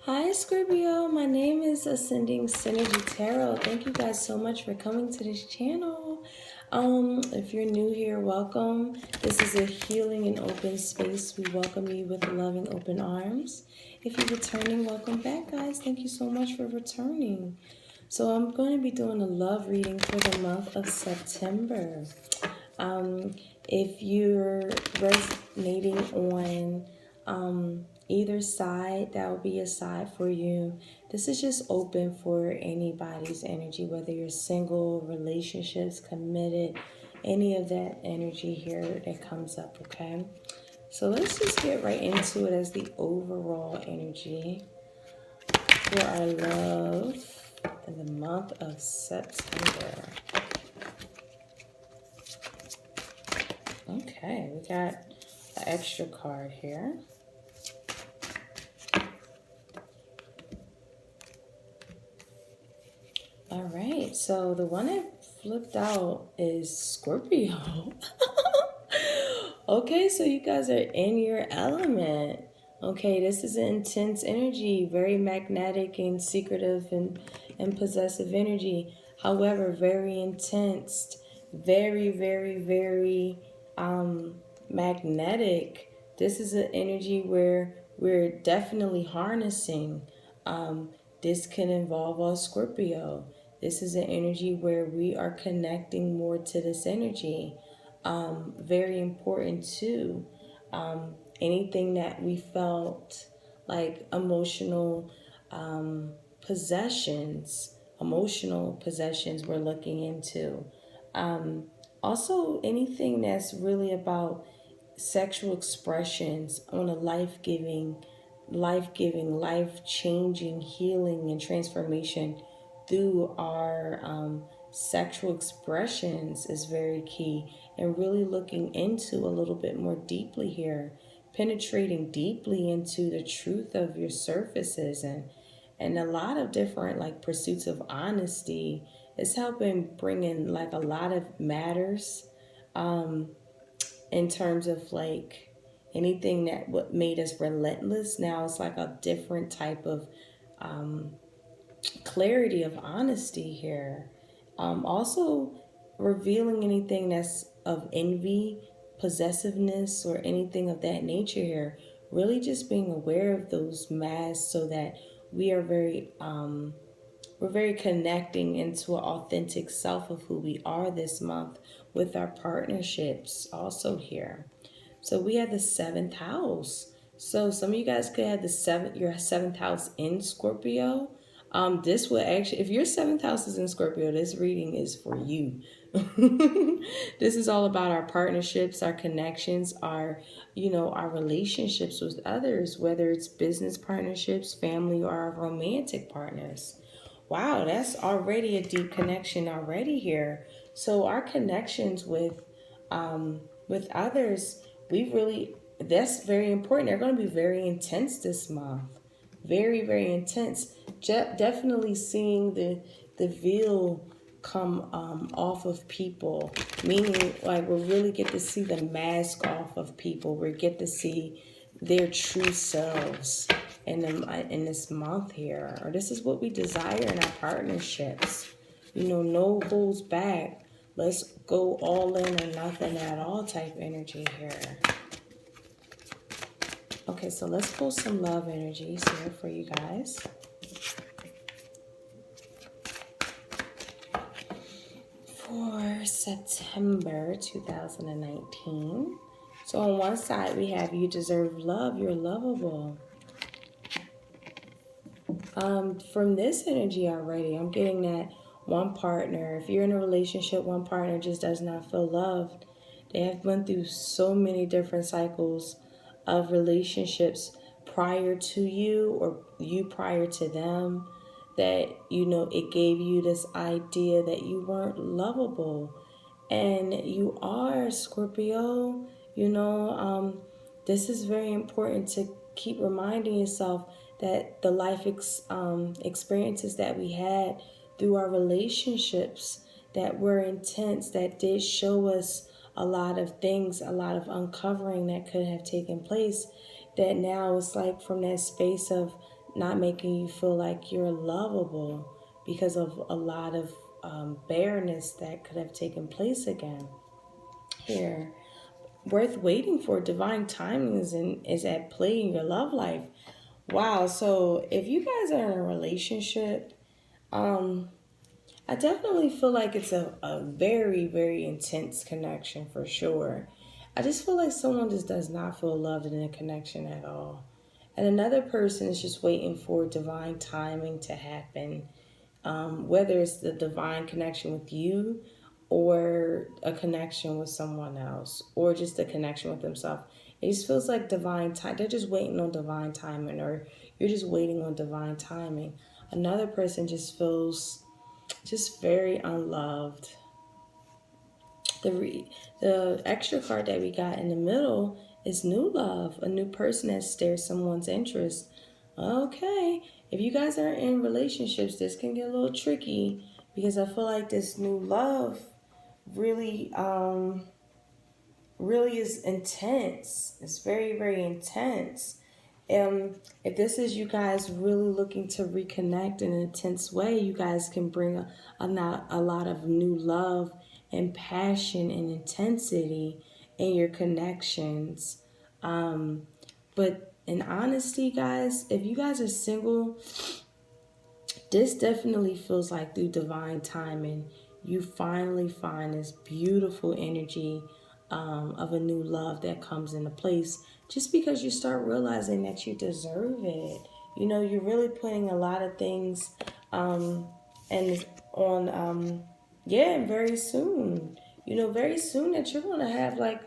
Hi Scorpio, my name is Ascending Synergy Tarot. Thank you guys so much for coming to this channel. If you're new here, welcome. This is a healing and open space. We welcome you with loving open arms. If you're returning, welcome back, guys. Thank you so much for returning. So I'm going to be doing a love reading for the month of September. If you're resonating on either side, that will be a side for you. This is just open for anybody's energy, whether you're single, relationships, committed, any of that energy here that comes up, okay? So let's just get right into it as the overall energy for our love in the month of September. Okay, we got an extra card here. All right, so the one that flipped out is Scorpio. Okay, so you guys are in your element. Okay, this is an intense energy, very magnetic and secretive and possessive energy. However, very intense, very magnetic. This is an energy where we're definitely harnessing. This can involve all Scorpio. This is an energy where we are connecting more to this energy. Very important too. Anything that we felt like emotional possessions we're looking into. Also, anything that's really about sexual expressions on a life-giving, life-changing healing and transformation through our sexual expressions is very key, and really looking into a little bit more deeply here, penetrating deeply into the truth of your surfaces and a lot of different like pursuits of honesty is helping bring in like a lot of matters in terms of like anything that what made us relentless. Now it's like a different type of clarity of honesty here. Also revealing anything that's of envy, possessiveness, or anything of that nature here. Really just being aware of those masks so that we are we're very connecting into an authentic self of who we are this month with our partnerships also here. So we have the 7th house. So some of you guys could have your 7th house in Scorpio. This will actually, if your 7th house is in Scorpio, this reading is for you. This is all about our partnerships, our connections, our relationships with others, whether it's business partnerships, family, or our romantic partners. Wow, that's already a deep connection already here. So our connections with others, that's very important. They're going to be very intense this month. Very intense. Definitely seeing the veil come off of people, meaning like we really get to see the mask off of people. We get to see their true selves in this month here. Or this is what we desire in our partnerships. No holds back. Let's go all in or nothing at all type energy here. Okay, so let's pull some love energies here for you guys. For September 2019. So on one side we have you deserve love, you're lovable. From this energy already, I'm getting that one partner, if you're in a relationship, one partner just does not feel loved. They have went through so many different cycles of relationships prior to you or you prior to them that, it gave you this idea that you weren't lovable. And you are, Scorpio. This is very important to keep reminding yourself that the life experiences that we had through our relationships that were intense, that did show us a lot of things, a lot of uncovering that could have taken place, that now it's like from that space of not making you feel like you're lovable because of a lot of bareness that could have taken place again here. Worth waiting for. Divine timing is at play in your love life. Wow. So if you guys are in a relationship, I definitely feel like it's a very, very intense connection for sure. I just feel like someone just does not feel loved in a connection at all. And another person is just waiting for divine timing to happen, whether it's the divine connection with you or a connection with someone else or just a connection with themselves. It just feels like divine time. They're just waiting on divine timing, or you're just waiting on divine timing. Another person just feels just very unloved. The extra card that we got in the middle is new love, a new person that stares someone's interest. Okay, if you guys are in relationships, this can get a little tricky because I feel like this new love really really is intense. It's very, very intense. If this is you guys really looking to reconnect in an intense way, you guys can bring a lot of new love and passion and intensity in your connections. But in honesty, guys, if you guys are single, this definitely feels like through divine timing, you finally find this beautiful energy of a new love that comes into place just because you start realizing that you deserve it. You know, you're really putting a lot of things and on, and very soon, very soon that you're going to have like,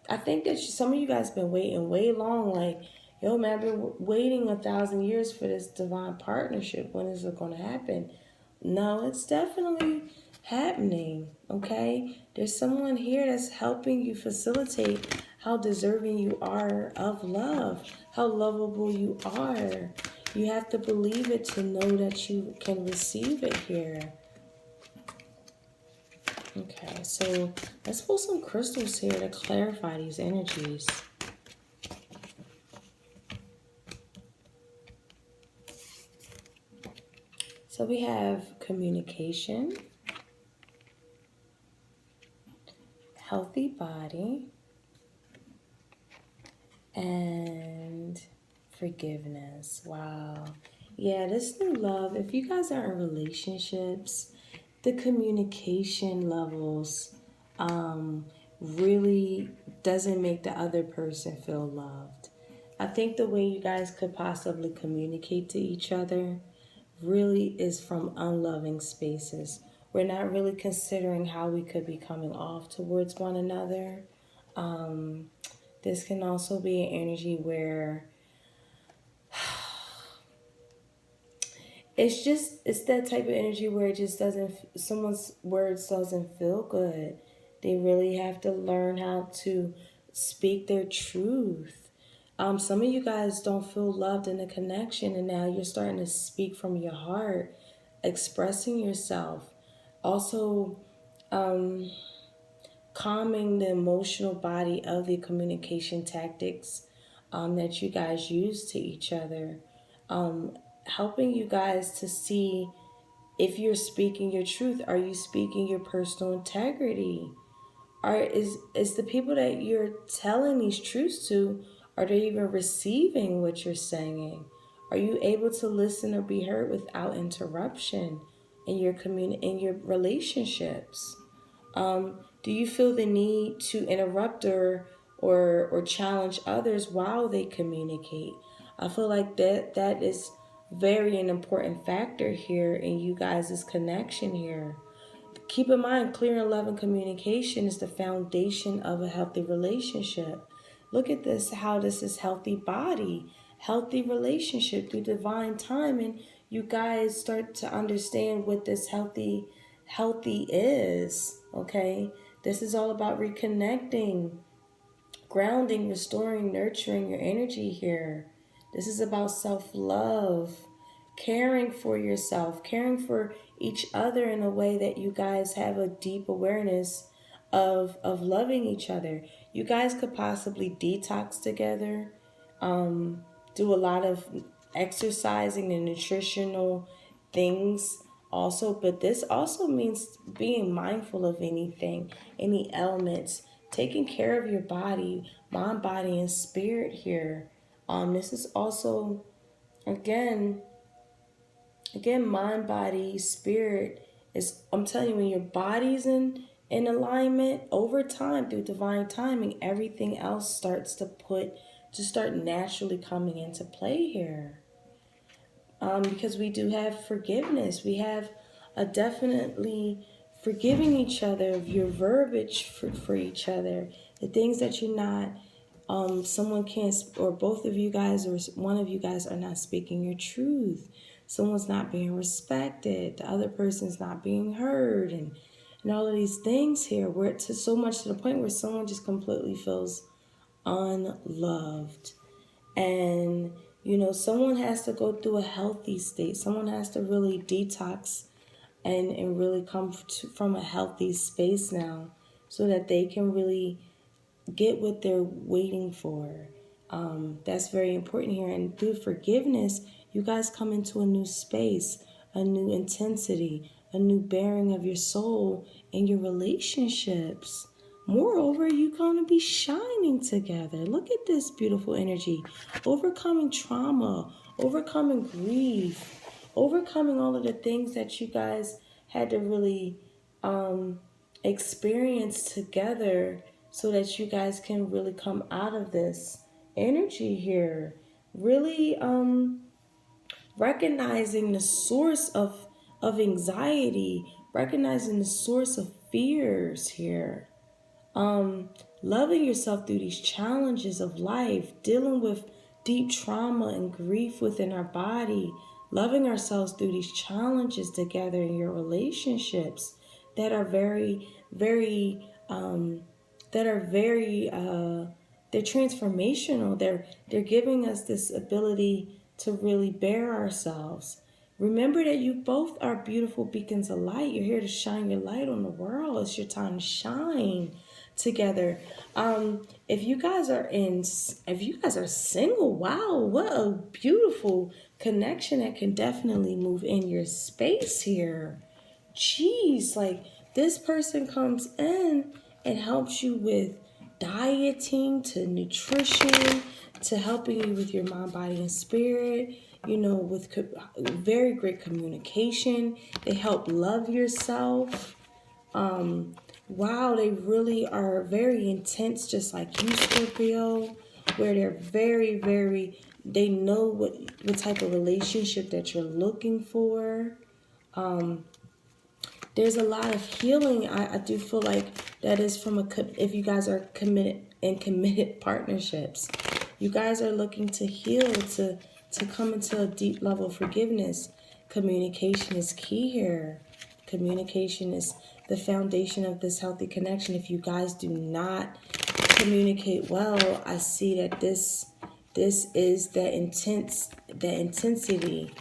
I think that some of you guys been waiting way long, like, yo, man, I've been waiting 1,000 years for this divine partnership. When is it going to happen? No, it's definitely happening, okay? There's someone here that's helping you facilitate how deserving you are of love, how lovable you are. You have to believe it to know that you can receive it here. Okay, so let's pull some crystals here to clarify these energies. So we have communication, healthy body, and forgiveness. Wow. Yeah, this new love, if you guys are in relationships, the communication levels really doesn't make the other person feel loved. I think the way you guys could possibly communicate to each other really is from unloving spaces. We're not really considering how we could be coming off towards one another. This can also be an energy where it's that type of energy where it just doesn't, someone's words doesn't feel good. They really have to learn how to speak their truth. Some of you guys don't feel loved in a connection, and now you're starting to speak from your heart, expressing yourself. Also, calming the emotional body of the communication tactics that you guys use to each other. Helping you guys to see if you're speaking your truth. Are you speaking your personal integrity? Is the people that you're telling these truths to, are they even receiving what you're saying? Are you able to listen or be heard without interruption in your in your relationships? Do you feel the need to interrupt or challenge others while they communicate? I feel like that is very an important factor here in you guys' connection here. Keep in mind, clear and loving communication is the foundation of a healthy relationship. Look at this, how this is healthy body, healthy relationship through divine time, and you guys start to understand what this healthy is, okay? This is all about reconnecting, grounding, restoring, nurturing your energy here. This is about self-love, caring for yourself, caring for each other in a way that you guys have a deep awareness of loving each other. You guys could possibly detox together, do a lot of exercising and nutritional things also, but this also means being mindful of anything, any ailments, taking care of your body, mind, body, and spirit here. This is also again, mind, body, spirit is, I'm telling you, when your body's in alignment over time through divine timing, everything else starts to start naturally coming into play here. Because we do have forgiveness. We have a definitely forgiving each other of your verbiage for each other. The things that you're not, someone can't, or both of you guys, or one of you guys are not speaking your truth. Someone's not being respected. The other person's not being heard. And all of these things here, where it's so much to the point where someone just completely feels unloved. And, someone has to go through a healthy state. Someone has to really detox and really come from a healthy space now so that they can really get what they're waiting for. That's very important here. And through forgiveness, you guys come into a new space, a new intensity, a new bearing of your soul in your relationships. Moreover, you're going to be shining together. Look at this beautiful energy. Overcoming trauma, overcoming grief, overcoming all of the things that you guys had to really experience together so that you guys can really come out of this energy here. Really recognizing the source of anxiety, recognizing the source of fears here. Loving yourself through these challenges of life, dealing with deep trauma and grief within our body, loving ourselves through these challenges together in your relationships that are very, very, they're transformational. They're giving us this ability to really bear ourselves. Remember that you both are beautiful beacons of light. You're here to shine your light on the world. It's your time to shine together. If you guys are single, wow, what a beautiful connection that can definitely move in your space here. Jeez, like this person comes in and helps you with dieting to nutrition to helping you with your mind, body, and spirit. With very great communication. They help love yourself. Wow, they really are very intense, just like you, Scorpio, where they're very, very, they know what type of relationship that you're looking for. There's a lot of healing. I do feel like that is if you guys are committed partnerships. You guys are looking to heal, to come into a deep level of forgiveness. Communication is key here. Communication is the foundation of this healthy connection. If you guys do not communicate well, I see that this is that intensity,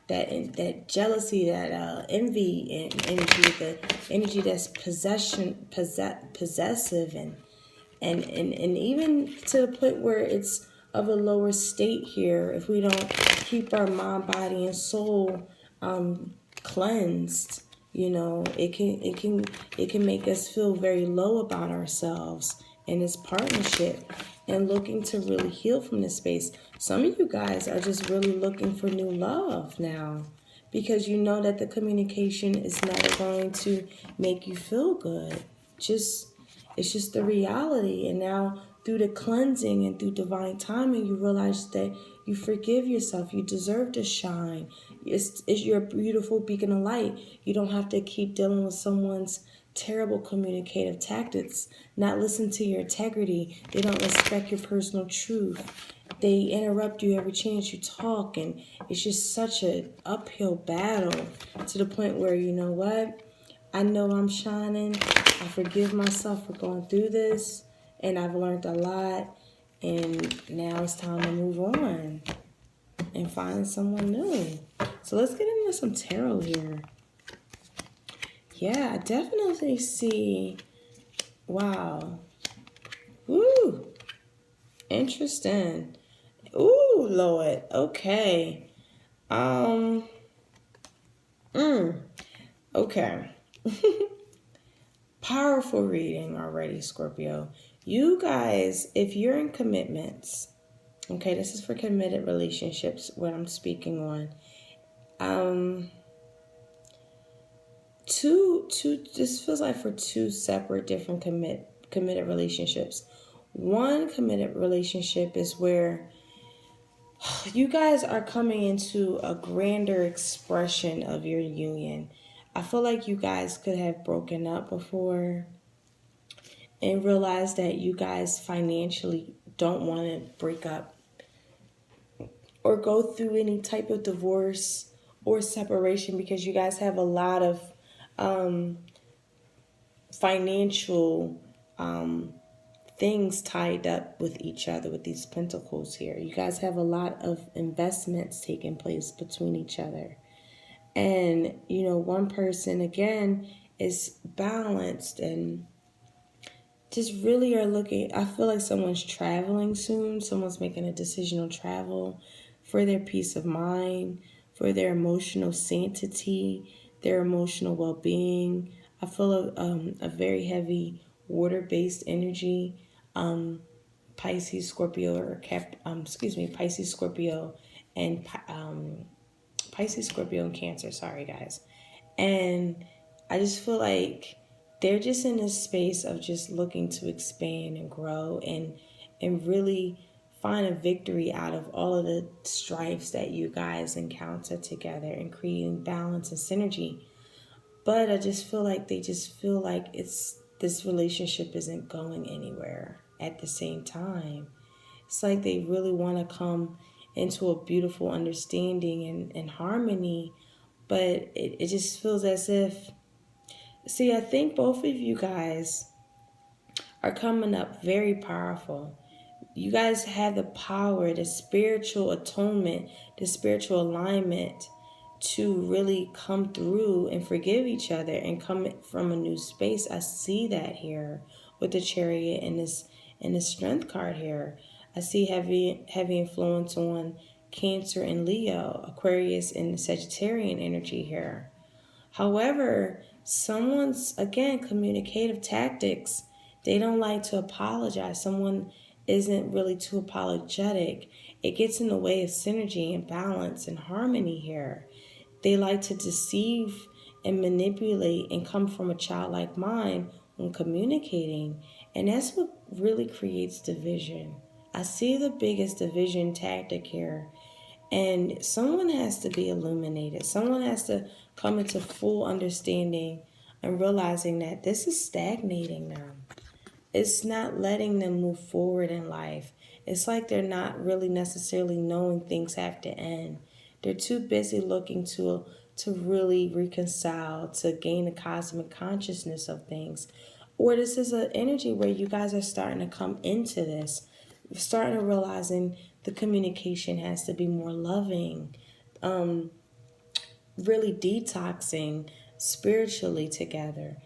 that jealousy, that envy and energy, the energy that's possessive and even to the point where it's of a lower state here. If we don't keep our mind, body, and soul cleansed, it can make us feel very low about ourselves in this partnership and looking to really heal from this space. Some of you guys are just really looking for new love now because you know that the communication is never going to make you feel good. It's just the reality. And now through the cleansing and through divine timing, you realize that you forgive yourself. You deserve to shine. It's your beautiful beacon of light. You don't have to keep dealing with someone's terrible communicative tactics, not listen to your integrity. They don't respect your personal truth. They interrupt you every chance you talk, and it's just such an uphill battle to the point where, you know what? I know I'm shining. I forgive myself for going through this, and I've learned a lot, and now it's time to move on and find someone new. So let's get into some tarot here. Yeah, I definitely see, wow. Woo, interesting. Ooh, Lord. Okay. Um. Okay. Powerful reading already, Scorpio. You guys, if you're in commitments, okay, this is for committed relationships, what I'm speaking on. This feels like for two separate different committed relationships. One committed relationship is where you guys are coming into a grander expression of your union. I feel like you guys could have broken up before and realized that you guys financially don't want to break up or go through any type of divorce or separation because you guys have a lot of um, financial things tied up with each other with these pentacles here. You guys have a lot of investments taking place between each other. And, one person, again, is balanced and just really are looking. I feel like someone's traveling soon. Someone's making a decision on travel for their peace of mind, for their emotional sanctity, their emotional well-being. I feel a very heavy water-based energy. Pisces, Scorpio, Pisces, Scorpio, and Pisces, Scorpio, and Cancer. Sorry, guys. And I just feel like they're just in this space of just looking to expand and grow and really find a victory out of all of the strifes that you guys encounter together and creating balance and synergy. But I just feel like they just feel like this relationship isn't going anywhere at the same time. It's like they really want to come into a beautiful understanding and harmony, but it just feels as if, see, I think both of you guys are coming up very powerful. You guys have the power, the spiritual atonement, the spiritual alignment to really come through and forgive each other and come from a new space. I see that here with the Chariot and this Strength card here. I see heavy influence on Cancer and Leo, Aquarius and Sagittarian energy here. However, someone's, again, communicative tactics, they don't like to apologize. Someone isn't really too apologetic. It gets in the way of synergy and balance and harmony here. They like to deceive and manipulate and come from a childlike mind when communicating. And that's what really creates division. I see the biggest division tactic here. And someone has to be illuminated. Someone has to come into full understanding and realizing that this is stagnating them. It's not letting them move forward in life. It's like they're not really necessarily knowing things have to end. They're too busy looking to really reconcile, to gain the cosmic consciousness of things. Or this is an energy where you guys are starting to come into this, starting to realizing the communication has to be more loving, really detoxing spiritually together,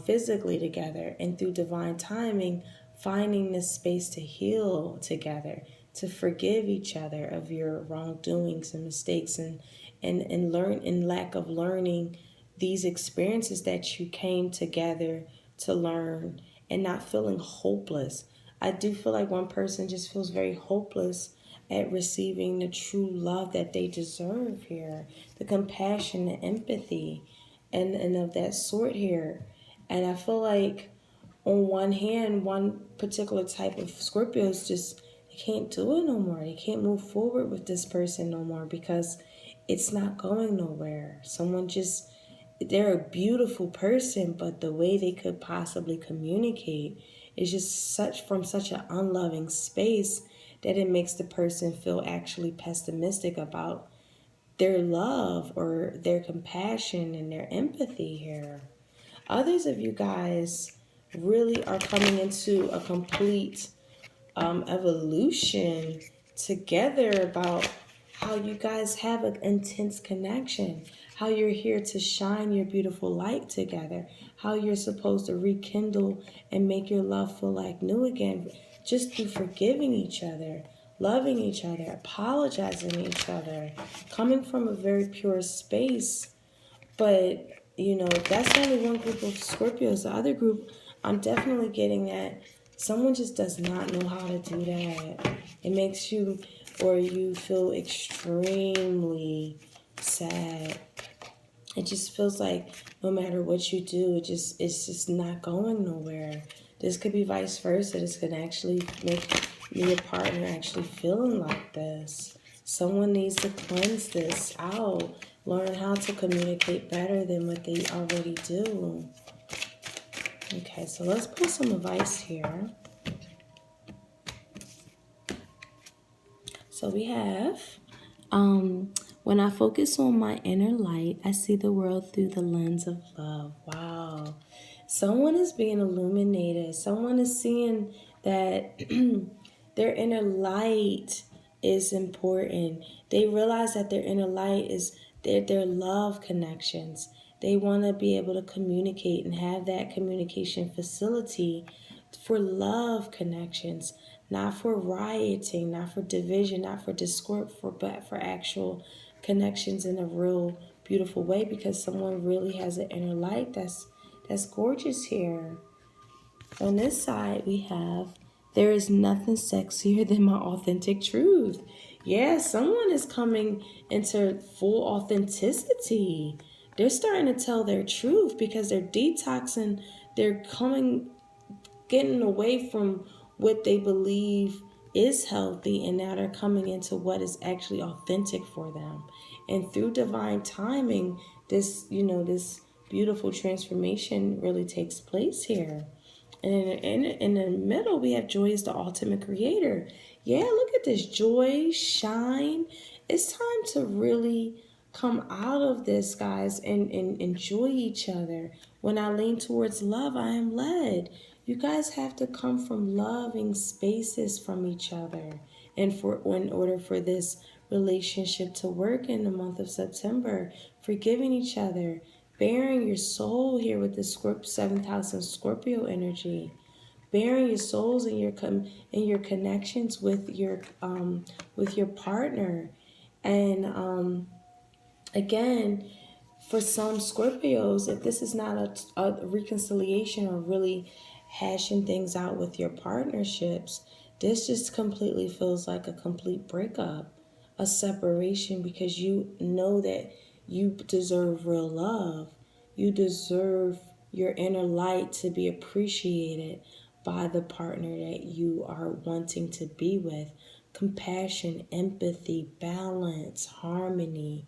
physically together, and through divine timing, finding this space to heal together, to forgive each other of your wrongdoings and mistakes, and learn in lack of learning these experiences that you came together to learn and not feeling hopeless. I do feel like one person just feels very hopeless at receiving the true love that they deserve here, the compassion, the empathy, and of that sort here. And I feel like on one hand, one particular type of Scorpios just, they can't do it no more. They can't move forward with this person no more because it's not going nowhere. They're a beautiful person, but the way they could possibly communicate is just from such an unloving space that it makes the person feel actually pessimistic about their love or their compassion and their empathy here. Others of you guys really are coming into a complete evolution together about how you guys have an intense connection, how you're here to shine your beautiful light together, how you're supposed to rekindle and make your love feel like new again just through forgiving each other. loving each other, apologizing to each other, coming from a very pure space. But, that's only one group of Scorpios. The other group, I'm definitely getting that someone just does not know how to do that. It makes you, or you feel extremely sad. It just feels like no matter what you do, it's just not going nowhere. This could be vice versa. This could actually make your partner actually feeling like this. Someone needs to cleanse this out. Learn how to communicate better than what they already do. Okay, so let's pull some advice here. So we have, when I focus on my inner light, I see the world through the lens of love. Wow. Someone is being illuminated. Someone is seeing that their inner light is important. They realize that their inner light is their love connections. They want to be able to communicate and have that communication facility for love connections, not for rioting, not for division, not for discord, but for actual connections in a real beautiful way, because someone really has an inner light that's gorgeous here. On this side, we have, there is nothing sexier than my authentic truth. Yeah, someone is coming into full authenticity. They're starting to tell their truth because they're detoxing. They're getting away from what they believe is healthy, and now they're coming into what is actually authentic for them. And through divine timing, this beautiful transformation really takes place here. And in the middle, we have joy is the ultimate creator. Yeah, look at this, joy, shine. It's time to really come out of this, guys, and enjoy each other. When I lean towards love, I am led. You guys have to come from loving spaces from each other. And in order for this relationship to work in the month of September, forgiving each other, bearing your soul here with the 7th house and Scorpio energy, bearing your souls and your connections with your partner. And again, for some Scorpios, if this is not a reconciliation or really hashing things out with your partnerships, this just completely feels like a complete breakup, a separation, because you know that you deserve real love. You deserve your inner light to be appreciated by the partner that you are wanting to be with. Compassion, empathy, balance, harmony,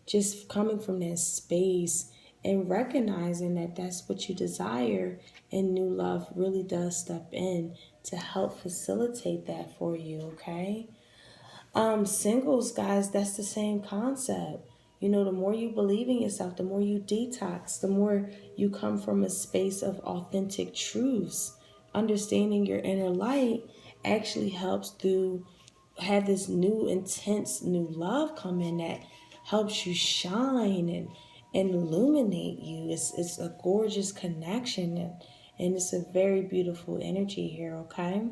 just coming from that space and recognizing that that's what you desire, and new love really does step in to help facilitate that for you. Okay, singles, guys, that's the same concept. The more you believe in yourself, the more you detox, the more you come from a space of authentic truths. Understanding your inner light actually helps to have this new intense new love come in that helps you shine and illuminate you. It's a gorgeous connection, and it's a very beautiful energy here. Okay,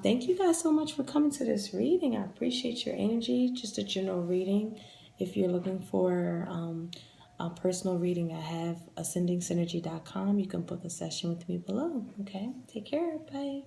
thank you guys so much for coming to this reading. I appreciate your energy. Just a general reading. If you're looking for a personal reading, I have ascendingsynergy.com. You can book a session with me below. Okay, take care. Bye.